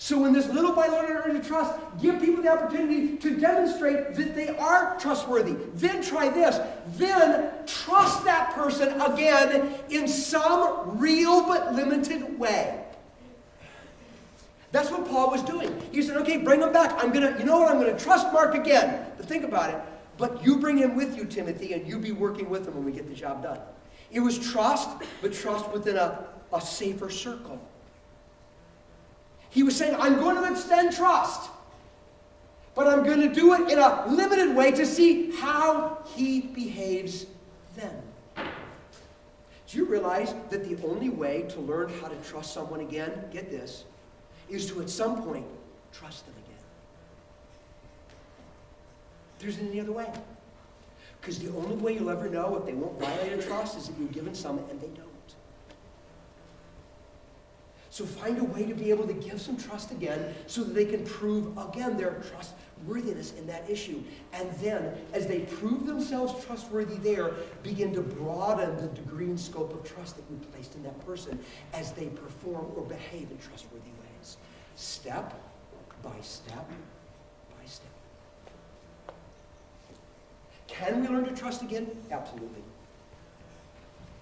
So when this little by little learn to trust, give people the opportunity to demonstrate that they are trustworthy. Then try this. Then trust that person again in some real but limited way. That's what Paul was doing. He said, okay, bring him back. I'm going to trust Mark again. But think about it. But you bring him with you, Timothy, and you be working with him when we get the job done. It was trust, but trust within a safer circle. He was saying, I'm going to extend trust, but I'm going to do it in a limited way to see how he behaves then. Do you realize that the only way to learn how to trust someone again, get this, is to at some point trust them again? There isn't any other way. Because the only way you'll ever know if they won't violate a trust is if you've given some and they don't. So find a way to be able to give some trust again so that they can prove again their trustworthiness in that issue. And then, as they prove themselves trustworthy there, begin to broaden the degree and scope of trust that you placed in that person as they perform or behave in trustworthy ways. Step by step by step. Can we learn to trust again? Absolutely.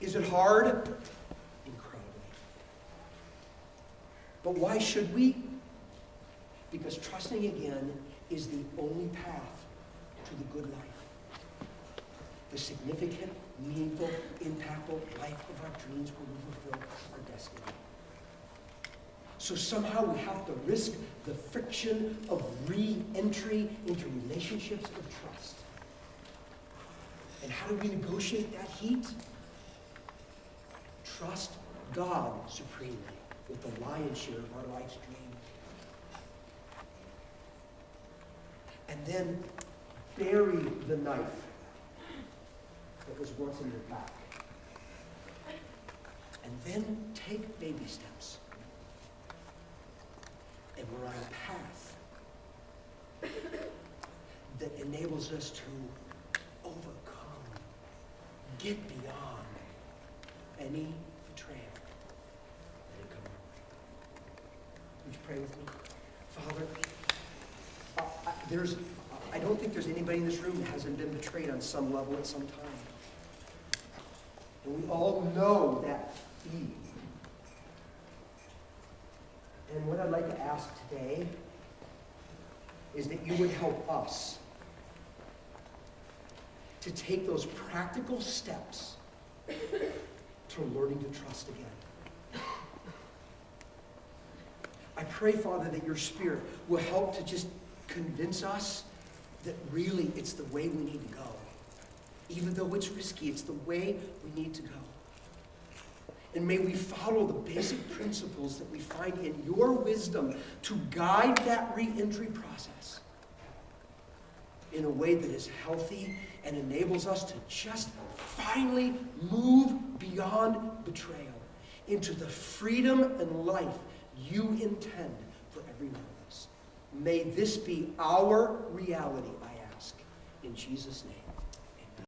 Is it hard? But why should we? Because trusting again is the only path to the good life. The significant, meaningful, impactful life of our dreams where we fulfill our destiny. So somehow we have to risk the friction of re-entry into relationships of trust. And how do we negotiate that heat? Trust God supremely with the lion's share of our life's dream. And then bury the knife that was once in your back. And then take baby steps. And we're on a path that enables us to overcome, get beyond any betrayal. Would you pray with me? Father, I don't think there's anybody in this room that hasn't been betrayed on some level at some time. And we all know that feeling. And what I'd like to ask today is that you would help us to take those practical steps to learning to trust again. I pray, Father, that your Spirit will help to just convince us that really it's the way we need to go. Even though it's risky, it's the way we need to go. And may we follow the basic principles that we find in your wisdom to guide that re-entry process in a way that is healthy and enables us to just finally move beyond betrayal into the freedom and life you intend for every one of us. May this be our reality, I ask, in Jesus' name.